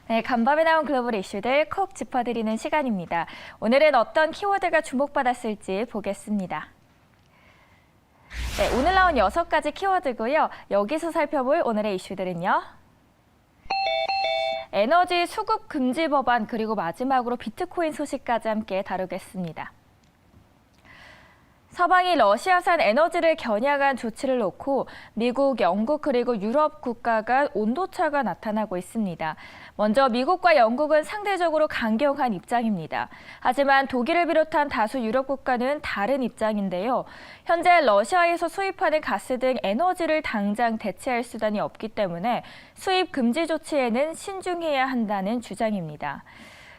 네, 간밤에 나온 글로벌 이슈들 콕 짚어드리는 시간입니다. 오늘은 어떤 키워드가 주목받았을지 보겠습니다. 네, 오늘 나온 6가지 키워드고요. 여기서 살펴볼 오늘의 이슈들은요. 에너지 수급 금지 법안, 그리고 마지막으로 비트코인 소식까지 함께 다루겠습니다. 서방이 러시아산 에너지를 겨냥한 조치를 놓고 미국, 영국 그리고 유럽 국가 간 온도차가 나타나고 있습니다. 먼저 미국과 영국은 상대적으로 강경한 입장입니다. 하지만 독일을 비롯한 다수 유럽 국가는 다른 입장인데요. 현재 러시아에서 수입하는 가스 등 에너지를 당장 대체할 수단이 없기 때문에 수입 금지 조치에는 신중해야 한다는 주장입니다.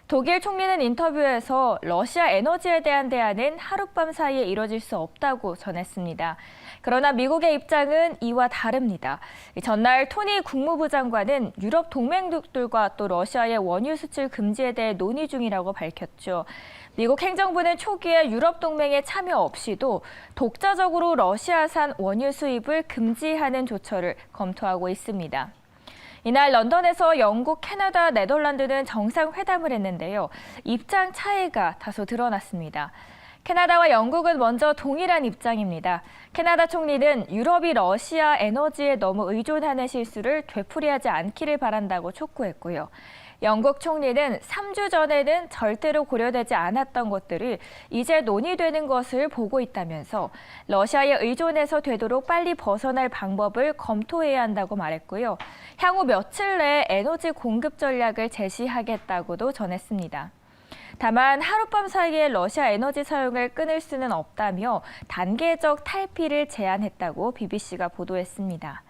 독일 총리는 인터뷰에서 러시아 에너지에 대한 대안은 하룻밤 사이에 이뤄질 수 없다고 전했습니다. 그러나 미국의 입장은 이와 다릅니다. 전날 토니 국무부 장관은 유럽 동맹국들과 또 러시아의 원유 수출 금지에 대해 논의 중이라고 밝혔죠. 미국 행정부는 초기에 유럽 동맹에 참여 없이도 독자적으로 러시아산 원유 수입을 금지하는 조처를 검토하고 있습니다. 이날 런던에서 영국, 캐나다, 네덜란드는 정상회담을 했는데요. 입장 차이가 다소 드러났습니다. 캐나다와 영국은 먼저 동일한 입장입니다. 캐나다 총리는 유럽이 러시아 에너지에 너무 의존하는 실수를 되풀이하지 않기를 바란다고 촉구했고요. 영국 총리는 3주 전에는 절대로 고려되지 않았던 것들이 이제 논의되는 것을 보고 있다면서 러시아에 의존해서 되도록 빨리 벗어날 방법을 검토해야 한다고 말했고요. 향후 며칠 내에 에너지 공급 전략을 제시하겠다고도 전했습니다. 다만 하룻밤 사이에 러시아 에너지 사용을 끊을 수는 없다며 단계적 탈피를 제안했다고 BBC가 보도했습니다.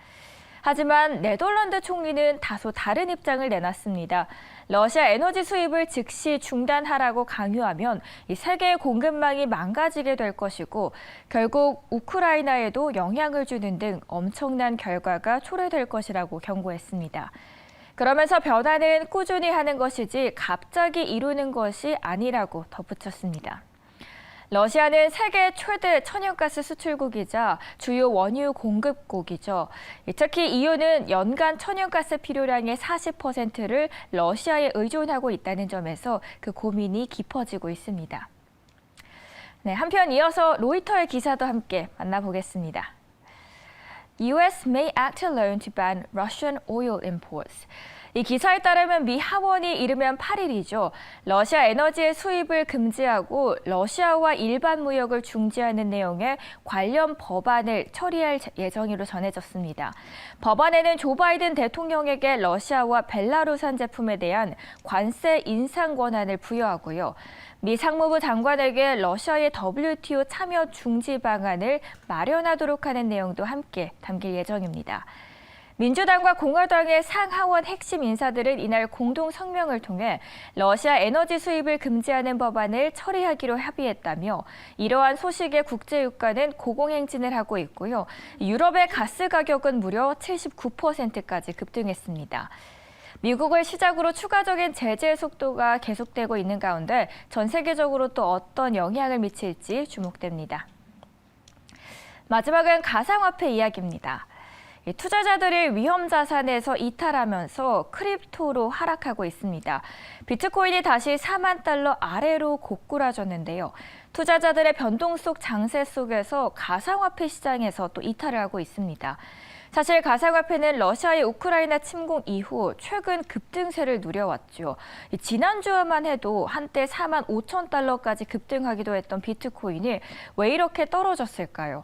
하지만 네덜란드 총리는 다소 다른 입장을 내놨습니다. 러시아 에너지 수입을 즉시 중단하라고 강요하면 이 세계의 공급망이 망가지게 될 것이고 결국 우크라이나에도 영향을 주는 등 엄청난 결과가 초래될 것이라고 경고했습니다. 그러면서 변화는 꾸준히 하는 것이지 갑자기 이루는 것이 아니라고 덧붙였습니다. 러시아는 세계 최대 천연가스 수출국이자 주요 원유 공급국이죠. 특히 EU는 연간 천연가스 필요량의 40%를 러시아에 의존하고 있다는 점에서 그 고민이 깊어지고 있습니다. 네, 한편 이어서 로이터의 기사도 함께 만나보겠습니다. US may act alone to ban Russian oil imports. 이 기사에 따르면 미 하원이 이르면 8일이죠. 러시아 에너지의 수입을 금지하고 러시아와 일반 무역을 중지하는 내용의 관련 법안을 처리할 예정으로 전해졌습니다. 법안에는 조 바이든 대통령에게 러시아와 벨라루산 제품에 대한 관세 인상 권한을 부여하고요. 미 상무부 장관에게 러시아의 WTO 참여 중지 방안을 마련하도록 하는 내용도 함께 담길 예정입니다. 민주당과 공화당의 상하원 핵심 인사들은 이날 공동 성명을 통해 러시아 에너지 수입을 금지하는 법안을 처리하기로 합의했다며 이러한 소식에 국제유가는 고공행진을 하고 있고요. 유럽의 가스 가격은 무려 79%까지 급등했습니다. 미국을 시작으로 추가적인 제재 속도가 계속되고 있는 가운데 전 세계적으로 또 어떤 영향을 미칠지 주목됩니다. 마지막은 가상화폐 이야기입니다. 투자자들을 위험 자산에서 이탈하면서 크립토로 하락하고 있습니다. 비트코인이 다시 4만 달러 아래로 고꾸라졌는데요. 투자자들의 변동성 장세 속에서 가상화폐 시장에서 또 이탈을 하고 있습니다. 사실 가상화폐는 러시아의 우크라이나 침공 이후 최근 급등세를 누려왔죠. 지난주만 해도 한때 4만 5천 달러까지 급등하기도 했던 비트코인이 왜 이렇게 떨어졌을까요?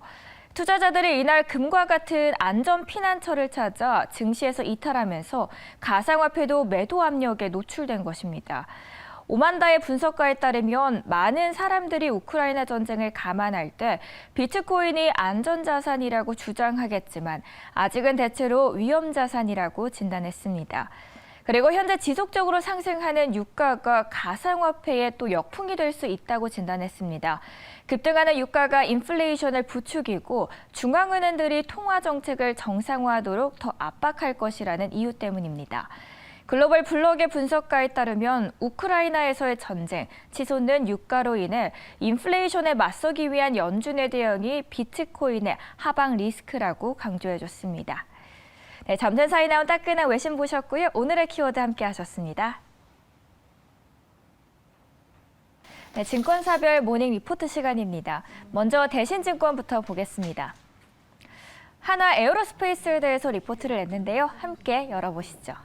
투자자들이 이날 금과 같은 안전 피난처를 찾아 증시에서 이탈하면서 가상화폐도 매도 압력에 노출된 것입니다. 오만다의 분석가에 따르면 많은 사람들이 우크라이나 전쟁을 감안할 때 비트코인이 안전자산이라고 주장하겠지만 아직은 대체로 위험자산이라고 진단했습니다. 그리고 현재 지속적으로 상승하는 유가가 가상화폐에 또 역풍이 될 수 있다고 진단했습니다. 급등하는 유가가 인플레이션을 부추기고 중앙은행들이 통화 정책을 정상화하도록 더 압박할 것이라는 이유 때문입니다. 글로벌 블록의 분석가에 따르면 우크라이나에서의 전쟁, 치솟는 유가로 인해 인플레이션에 맞서기 위한 연준의 대응이 비트코인의 하방 리스크라고 강조해줬습니다. 네, 잠든 사이 나온 따끈한 외신 보셨고요. 오늘의 키워드 함께 하셨습니다. 네, 증권사별 모닝 리포트 시간입니다. 먼저 대신증권부터 보겠습니다. 하나 에어로스페이스에 대해서 리포트를 냈는데요. 함께 열어보시죠.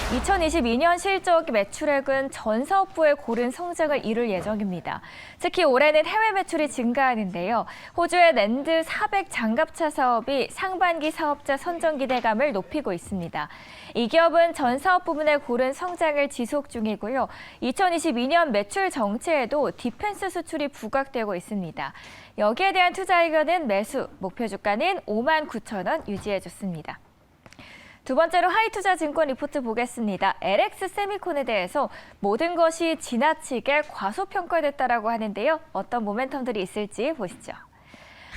2022년 실적 매출액은 전 사업부의 고른 성장을 이룰 예정입니다. 특히 올해는 해외 매출이 증가하는데요. 호주의 랜드 400 장갑차 사업이 상반기 사업자 선정 기대감을 높이고 있습니다. 이 기업은 전 사업 부문의 고른 성장을 지속 중이고요. 2022년 매출 정체에도 디펜스 수출이 부각되고 있습니다. 여기에 대한 투자 의견은 매수, 목표 주가는 59,000원 유지해줬습니다. 두 번째로 하이투자증권 리포트 보겠습니다. LX 세미콘에 대해서 모든 것이 지나치게 과소평가됐다라고 하는데요. 어떤 모멘텀들이 있을지 보시죠.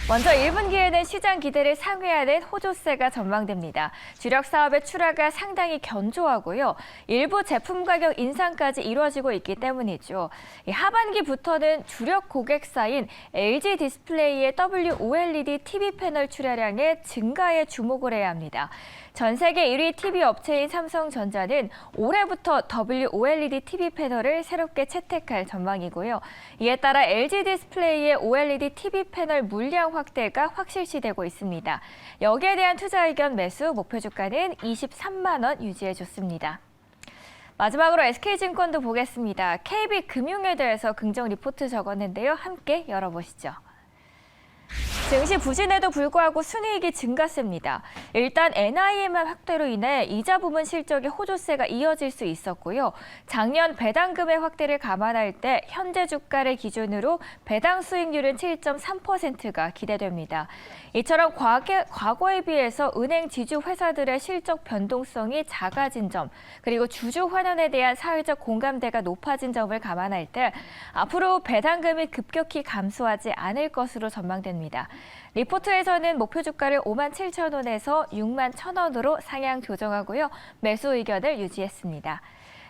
먼저 1분기에는 시장 기대를 상회하는 호조세가 전망됩니다. 주력 사업의 출하가 상당히 견조하고요. 일부 제품 가격 인상까지 이루어지고 있기 때문이죠. 하반기부터는 주력 고객사인 LG 디스플레이의 WOLED TV 패널 출하량의 증가에 주목을 해야 합니다. 전 세계 1위 TV 업체인 삼성전자는 올해부터 WOLED TV 패널을 새롭게 채택할 전망이고요. 이에 따라 LG 디스플레이의 OLED TV 패널 물량 확대가 확실시되고 있습니다. 여기에 대한 투자 의견 매수 목표 주가는 23만 원 유지해줬습니다. 마지막으로 SK증권도 보겠습니다. KB금융에 대해서 긍정 리포트 적었는데요. 함께 열어보시죠. 증시 부진에도 불구하고 순이익이 증가세입니다. 일단 NIM 확대로 인해 이자 부문 실적의 호조세가 이어질 수 있었고요. 작년 배당금의 확대를 감안할 때 현재 주가를 기준으로 배당 수익률은 7.3%가 기대됩니다. 이처럼 과거에 비해서 은행 지주 회사들의 실적 변동성이 작아진 점, 그리고 주주 환원에 대한 사회적 공감대가 높아진 점을 감안할 때 앞으로 배당금이 급격히 감소하지 않을 것으로 전망됩니다. 리포트에서는 목표 주가를 57,000원에서 61,000원으로 상향 조정하고요. 매수 의견을 유지했습니다.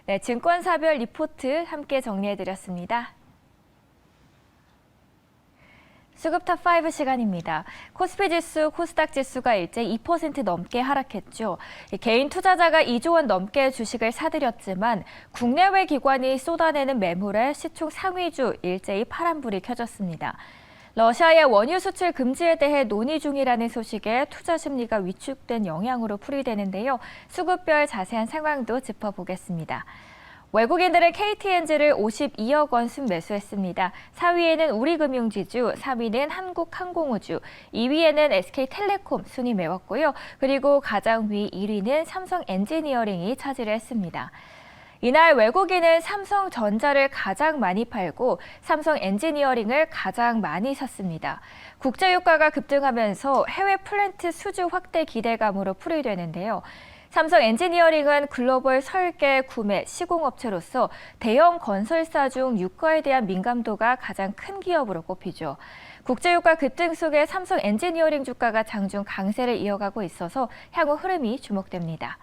네, 증권사별 리포트 함께 정리해드렸습니다. 수급 탑5 시간입니다. 코스피 지수, 코스닥 지수가 일제 2% 넘게 하락했죠. 개인 투자자가 2조 원 넘게 주식을 사들였지만 국내외 기관이 쏟아내는 매물에 시총 상위주 일제히 파란불이 켜졌습니다. 러시아의 원유 수출 금지에 대해 논의 중이라는 소식에 투자 심리가 위축된 영향으로 풀이되는데요. 수급별 자세한 상황도 짚어보겠습니다. 외국인들은 KTNG를 52억 원 순매수했습니다. 4위에는 우리금융지주, 3위는 한국항공우주, 2위에는 SK텔레콤 순이 메웠고요. 그리고 가장 위 1위는 삼성엔지니어링이 차지를 했습니다. 이날 외국인은 삼성전자를 가장 많이 팔고 삼성엔지니어링을 가장 많이 샀습니다. 국제유가가 급등하면서 해외 플랜트 수주 확대 기대감으로 풀이되는데요. 삼성엔지니어링은 글로벌 설계, 구매, 시공업체로서 대형 건설사 중 유가에 대한 민감도가 가장 큰 기업으로 꼽히죠. 국제유가 급등 속에 삼성엔지니어링 주가가 장중 강세를 이어가고 있어서 향후 흐름이 주목됩니다.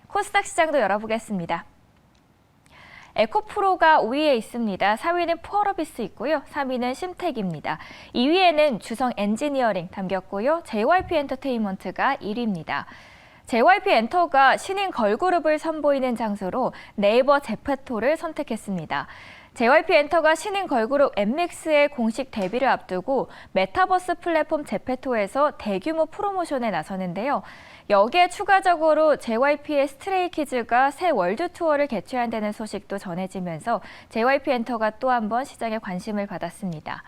코스닥 시장도 열어보겠습니다. 에코프로가 5위에 있습니다. 4위는 푸어러비스 있고요. 3위는 심텍입니다. 2위에는 주성 엔지니어링 담겼고요. JYP 엔터테인먼트가 1위입니다. JYP 엔터가 신인 걸그룹을 선보이는 장소로 네이버 제페토를 선택했습니다. JYP 엔터가 신인 걸그룹 엠믹스의 공식 데뷔를 앞두고 메타버스 플랫폼 제페토에서 대규모 프로모션에 나서는데요. 여기에 추가적으로 JYP의 스트레이키즈가 새 월드 투어를 개최한다는 소식도 전해지면서 JYP 엔터가 또 한 번 시장에 관심을 받았습니다.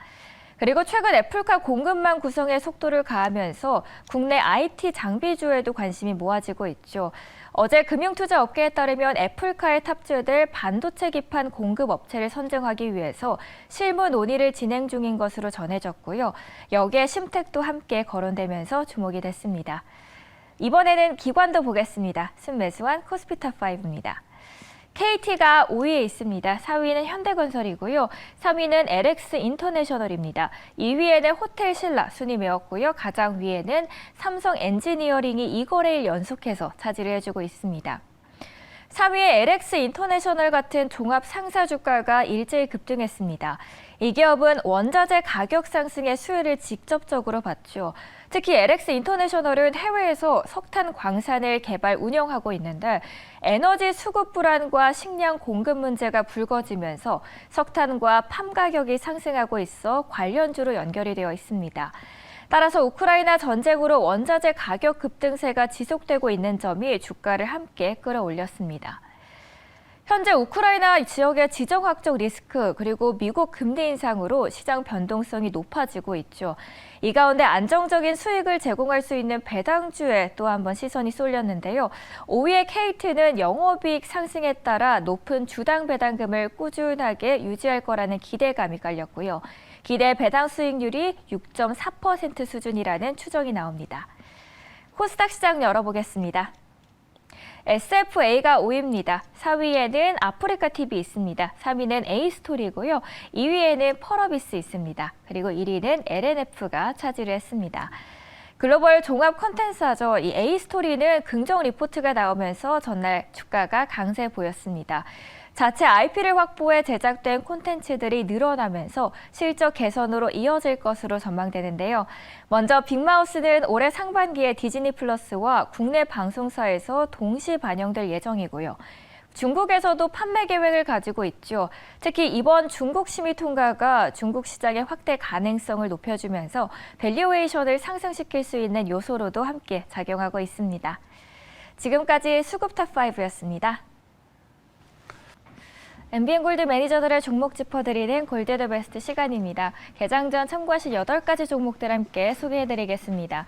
그리고 최근 애플카 공급망 구성에 속도를 가하면서 국내 IT 장비주에도 관심이 모아지고 있죠. 어제 금융투자 업계에 따르면 애플카에 탑재될 반도체 기판 공급 업체를 선정하기 위해서 실무 논의를 진행 중인 것으로 전해졌고요. 여기에 심텍도 함께 거론되면서 주목이 됐습니다. 이번에는 기관도 보겠습니다. 순매수한 코스피 탑5입니다. KT가 5위에 있습니다. 4위는 현대건설이고요. 3위는 LX 인터내셔널입니다. 2위에는 호텔신라 순이 메웠고요. 가장 위에는 삼성엔지니어링이 2거래일 연속해서 차지를 해주고 있습니다. 4위의 LX 인터내셔널 같은 종합 상사 주가가 일제히 급등했습니다. 이 기업은 원자재 가격 상승의 수혜를 직접적으로 봤죠. 특히 LX 인터내셔널은 해외에서 석탄 광산을 개발 운영하고 있는데 에너지 수급 불안과 식량 공급 문제가 불거지면서 석탄과 팜 가격이 상승하고 있어 관련주로 연결이 되어 있습니다. 따라서 우크라이나 전쟁으로 원자재 가격 급등세가 지속되고 있는 점이 주가를 함께 끌어올렸습니다. 현재 우크라이나 지역의 지정학적 리스크 그리고 미국 금리 인상으로 시장 변동성이 높아지고 있죠. 이 가운데 안정적인 수익을 제공할 수 있는 배당주에 또 한 번 시선이 쏠렸는데요. 5위의 KT는 영업이익 상승에 따라 높은 주당 배당금을 꾸준하게 유지할 거라는 기대감이 깔렸고요. 기대 배당 수익률이 6.4% 수준이라는 추정이 나옵니다. 코스닥 시장 열어보겠습니다. SFA가 5위입니다. 4위에는 아프리카TV 있습니다. 3위는 A스토리고요. 2위에는 펄어비스 있습니다. 그리고 1위는 LNF가 차지를 했습니다. 글로벌 종합 콘텐츠죠. 이 A스토리는 긍정 리포트가 나오면서 전날 주가가 강세 보였습니다. 자체 IP를 확보해 제작된 콘텐츠들이 늘어나면서 실적 개선으로 이어질 것으로 전망되는데요. 먼저 빅마우스는 올해 상반기에 디즈니 플러스와 국내 방송사에서 동시 반영될 예정이고요. 중국에서도 판매 계획을 가지고 있죠. 특히 이번 중국 심의 통과가 중국 시장의 확대 가능성을 높여주면서 밸류에이션을 상승시킬 수 있는 요소로도 함께 작용하고 있습니다. 지금까지 수급 탑5였습니다. MBN 골드 매니저들의 종목 짚어드리는 골드 더 베스트 시간입니다. 개장 전 참고하실 8가지 종목들 함께 소개해드리겠습니다.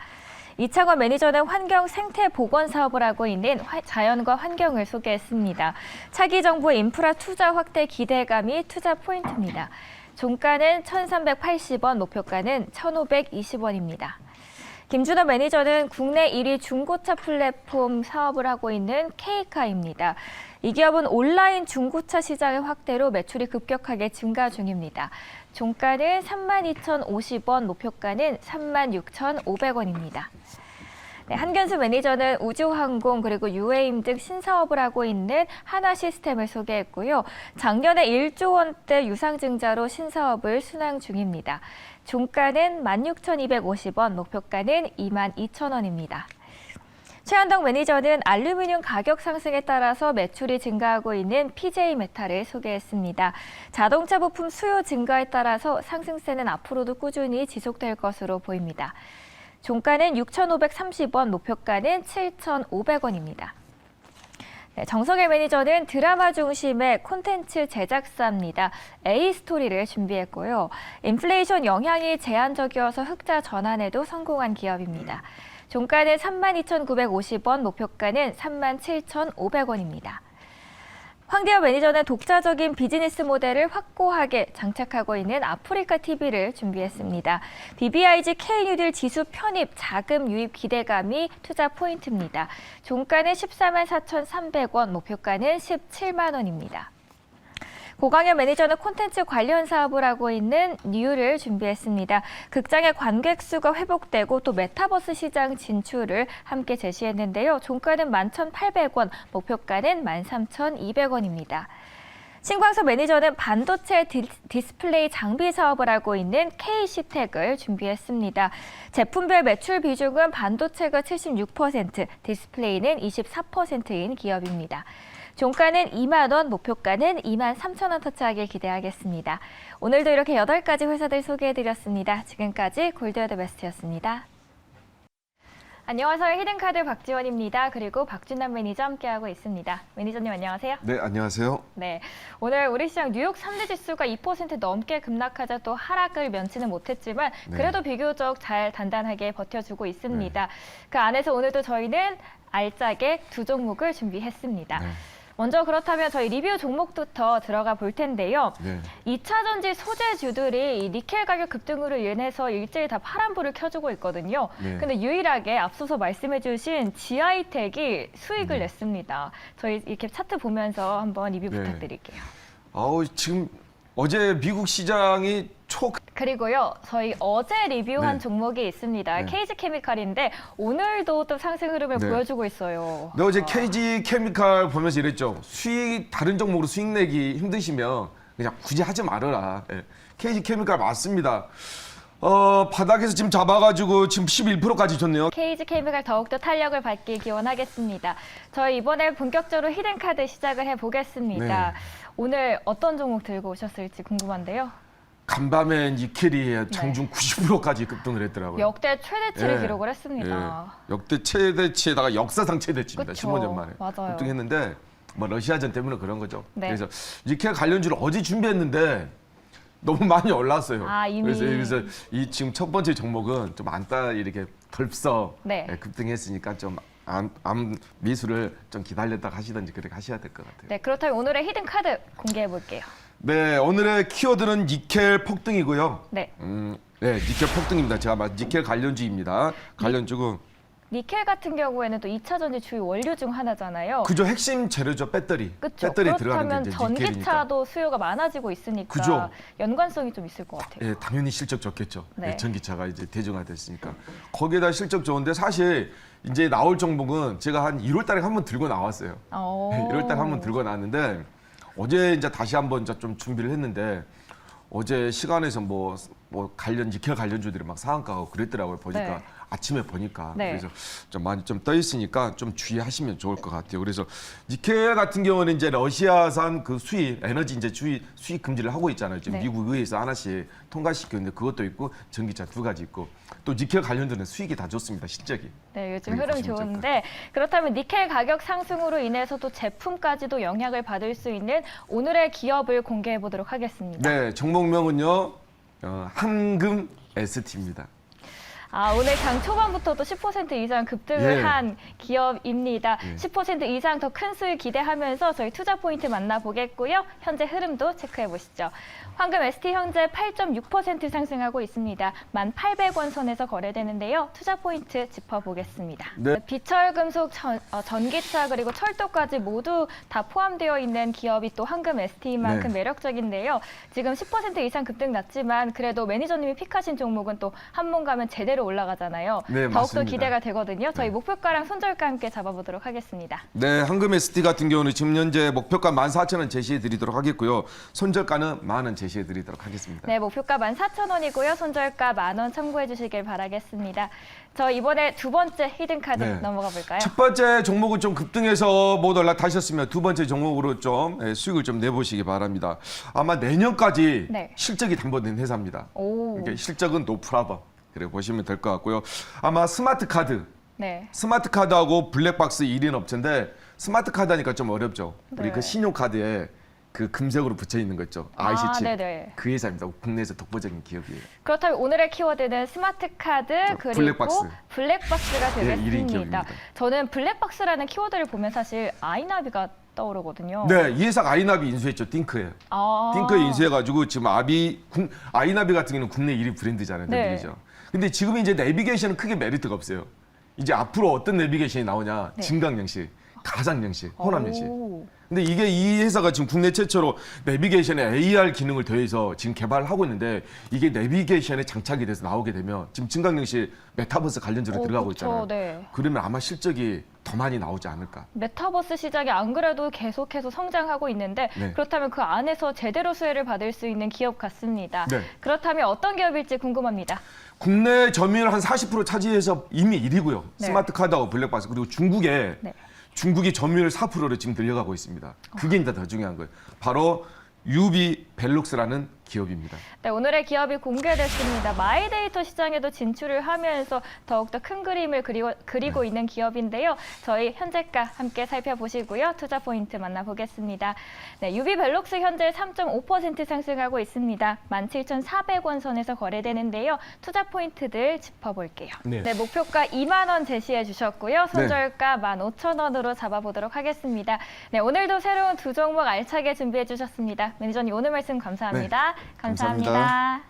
이창원 매니저는 환경 생태 보건 사업을 하고 있는 자연과 환경을 소개했습니다. 차기 정부의 인프라 투자 확대 기대감이 투자 포인트입니다. 종가는 1,380원, 목표가는 1,520원입니다. 김준호 매니저는 국내 1위 중고차 플랫폼 사업을 하고 있는 K카입니다. 이 기업은 온라인 중고차 시장의 확대로 매출이 급격하게 증가 중입니다. 종가는 32,050원, 목표가는 36,500원입니다. 네, 한견수 매니저는 우주항공 그리고 UA임 등 신사업을 하고 있는 하나시스템을 소개했고요. 작년에 1조 원대 유상증자로 신사업을 순항 중입니다. 종가는 16,250원, 목표가는 22,000원입니다. 최한덕 매니저는 알루미늄 가격 상승에 따라서 매출이 증가하고 있는 PJ메탈을 소개했습니다. 자동차 부품 수요 증가에 따라서 상승세는 앞으로도 꾸준히 지속될 것으로 보입니다. 종가는 6,530원, 목표가는 7,500원입니다. 네, 정석의 매니저는 드라마 중심의 콘텐츠 제작사입니다. A스토리를 준비했고요. 인플레이션 영향이 제한적이어서 흑자 전환에도 성공한 기업입니다. 종가는 32,950원, 목표가는 37,500원입니다. 황대현 매니저는 독자적인 비즈니스 모델을 확고하게 장착하고 있는 아프리카TV를 준비했습니다. BBIG K뉴딜 지수 편입 자금 유입 기대감이 투자 포인트입니다. 종가는 144,300원, 목표가는 17만 원입니다. 고강현 매니저는 콘텐츠 관련 사업을 하고 있는 뉴를 준비했습니다. 극장의 관객 수가 회복되고 또 메타버스 시장 진출을 함께 제시했는데요. 종가는 11,800원, 목표가는 13,200원입니다. 신광석 매니저는 반도체 디스플레이 장비 사업을 하고 있는 KC텍을 준비했습니다. 제품별 매출 비중은 반도체가 76%, 디스플레이는 24%인 기업입니다. 종가는 2만 원, 목표가는 2만 3천 원 터치하길 기대하겠습니다. 오늘도 이렇게 8가지 회사들 소개해드렸습니다. 지금까지 골드 더 베스트였습니다. 안녕하세요. 히든카드 박지원입니다. 그리고 박준남 매니저 함께하고 있습니다. 매니저님 안녕하세요. 네, 안녕하세요. 네, 오늘 우리 시장 뉴욕 3대 지수가 2% 넘게 급락하자 또 하락을 면치는 못했지만 그래도 비교적 잘 단단하게 버텨주고 있습니다. 그 안에서 오늘도 저희는 알짜게 2종목을 준비했습니다. 먼저 그렇다면 저희 리뷰 종목부터 들어가 볼 텐데요. 2차 전지 소재주들이 이 니켈 가격 급등으로 인해서 일제히 다 파란불을 켜주고 있거든요. 근데 유일하게 앞서서 말씀해 주신 GI텍이 수익을 냈습니다. 저희 이렇게 차트 보면서 한번 리뷰 부탁드릴게요. 지금 어제 미국 시장이 그리고요, 저희 어제 리뷰한 네. 종목이 있습니다. 네. KG케미칼인데 오늘도 또 상승 흐름을 네. 보여주고 있어요. 네, 어제 KG케미칼 보면서 이랬죠. 수익 다른 종목으로 수익 내기 힘드시면 그냥 굳이 하지 말아라. 예. KG케미칼 맞습니다. 바닥에서 지금 잡아가지고 지금 11%까지 줬네요. KG케미칼 더욱더 탄력을 받길 기원하겠습니다. 저희 이번에 본격적으로 히든카드 시작을 해보겠습니다. 네. 오늘 어떤 종목 들고 오셨을지 궁금한데요. 간밤에 니켈이 장중 90%까지 급등을 했더라고요. 역대 최대치를 예. 기록을 했습니다. 예. 역대 최대치에다가 역사상 최대치입니다. 그쵸. 15년 만에. 맞아요. 급등했는데 뭐 러시아전 때문에 그런 거죠. 네. 그래서 니켈 관련주를 어제 준비했는데 너무 많이 올랐어요. 아, 이미. 그래서 이 지금 첫 번째 종목은 좀 안따 이렇게 덜썩 네. 급등했으니까 좀 미수를 좀 기다렸다가 하시든지 그렇게 하셔야 될 것 같아요. 네, 그렇다면 오늘의 히든카드 공개해 볼게요. 네, 오늘의 키워드는 니켈 폭등이고요. 네. 네, 니켈 폭등입니다. 제가 니켈 관련주입니다. 관련주고. 니켈 같은 경우에는 또 2차 전지 주요 원료 중 하나잖아요. 그죠, 핵심 재료죠, 배터리. 그렇죠. 배터리 들어가는 그렇다면 게 이제 니켈이니까. 전기차도 수요가 많아지고 있으니까 그죠. 연관성이 좀 있을 것 같아요. 예, 당연히 실적 좋겠죠. 네. 예, 전기차가 이제 대중화됐으니까. 거기에다 실적 좋은데 사실 이제 나올 종목은 제가 한 1월 달에 한번 들고 나왔어요. 오. 1월 달에 한번 들고 나왔는데 어제 이제 다시 한번 이제 좀 준비를 했는데 어제 시간에서 뭐 관련 니켈 관련주들이 막 상한가고 그랬더라고요. 보니까 네. 아침에 보니까 네. 그래서 좀 많이 좀 떠 있으니까 좀 주의하시면 좋을 것 같아요. 그래서 니켈 같은 경우는 이제 러시아산 그 수입 에너지 이제 수입 금지를 하고 있잖아요. 지금 네. 미국 의회에서 하나씩 통과시켰는데 그것도 있고 전기차 2가지 있고 또 니켈 관련주는 수익이 다 좋습니다. 실적이. 네, 요즘 그렇게 흐름 보시면 될것 좋은데 그렇다면 니켈 가격 상승으로 인해서도 제품까지도 영향을 받을 수 있는 오늘의 기업을 공개해 보도록 하겠습니다. 네, 종목명은요 한금 ST입니다. 오늘 장 초반부터도 10% 이상 급등을 예. 한 기업입니다. 예. 10% 이상 더 큰 수익 기대하면서 저희 투자 포인트 만나보겠고요. 현재 흐름도 체크해 보시죠. 황금 ST 현재 8.6% 상승하고 있습니다. 1,800원 선에서 거래되는데요. 투자 포인트 짚어보겠습니다. 네. 비철금속, 전기차 그리고 철도까지 모두 다 포함되어 있는 기업이 또 황금 ST만큼 네. 매력적인데요. 지금 10% 이상 급등 났지만 그래도 매니저님이 픽하신 종목은 또 한 번 가면 제대로 올라가잖아요. 네, 더욱더 맞습니다. 기대가 되거든요. 저희 네. 목표가랑 손절가 함께 잡아보도록 하겠습니다. 네, 한금 ST 같은 경우는 지금 현재 목표가 14,000원 제시해 드리도록 하겠고요. 손절가는 10,000원 제시해 드리도록 하겠습니다. 네, 목표가 14,000원이고요. 손절가 10,000원 참고해 주시길 바라겠습니다. 저 이번에 두 번째 히든카드 네. 넘어가 볼까요? 첫 번째 종목은 좀 급등해서 못 올라타셨으면 두 번째 종목으로 좀 수익을 좀 내보시기 바랍니다. 아마 내년까지 네. 실적이 담보된 회사입니다. 오, 이게 실적은 노프라범. 그래 보시면 될 것 같고요. 아마 스마트 카드. 네. 스마트 카드하고 블랙박스 1인 업체인데 스마트 카드 하니까 좀 어렵죠. 우리 네. 그 신용카드에 그 금색으로 붙여 있는 거 있죠. IC 칩. 네네. 그 회사입니다. 국내에서 독보적인 기업이에요. 그렇다면 오늘의 키워드는 스마트 카드 그리고 블랙박스. 블랙박스가 네, 1인 되겠습니다. 기업입니다. 저는 블랙박스라는 키워드를 보면 사실 아이나비가 떠오르거든요. 네, 이 회사가 아이나비 인수했죠. 띵크에. 띵크에 인수해가지고 지금 아이나비 같은 경우는 국내 1위 브랜드잖아요. 네. 내비게이션. 근데 지금 이제 내비게이션은 크게 메리트가 없어요. 이제 앞으로 어떤 내비게이션이 나오냐. 네. 증강영시, 가상영시, 호남영시. 오. 근데 이게 이 회사가 지금 국내 최초로 내비게이션에 AR 기능을 더해서 지금 개발을 하고 있는데 이게 내비게이션에 장착이 돼서 나오게 되면 지금 증강영시 메타버스 관련주로 들어가고 그쵸, 있잖아요. 네. 그러면 아마 실적이 더 많이 나오지 않을까. 메타버스 시장이 안 그래도 계속해서 성장하고 있는데 네. 그렇다면 그 안에서 제대로 수혜를 받을 수 있는 기업 같습니다. 네. 그렇다면 어떤 기업일지 궁금합니다. 국내 점유율 한 40% 차지해서 이미 1위고요. 네. 스마트 카드하고 블랙박스 그리고 네. 중국이 점유율 4%로 지금 늘려가고 있습니다. 그게 이제 더 중요한 거예요. 바로 UB 벨룩스라는 기업입니다. 네, 오늘의 기업이 공개됐습니다. 마이데이터 시장에도 진출을 하면서 더욱더 큰 그림을 그리고 있는 기업인데요. 저희 현재가 함께 살펴보시고요. 투자 포인트 만나보겠습니다. 네, UB 벨룩스 현재 3.5% 상승하고 있습니다. 17,400원 선에서 거래되는데요. 투자 포인트들 짚어볼게요. 네. 네, 목표가 2만 원 제시해 주셨고요. 손절가 15,000원으로 잡아보도록 하겠습니다. 네, 오늘도 새로운 두 종목 알차게 준비해 주셨습니다. 매니저님 오늘 말씀 감사합니다. 네, 감사합니다.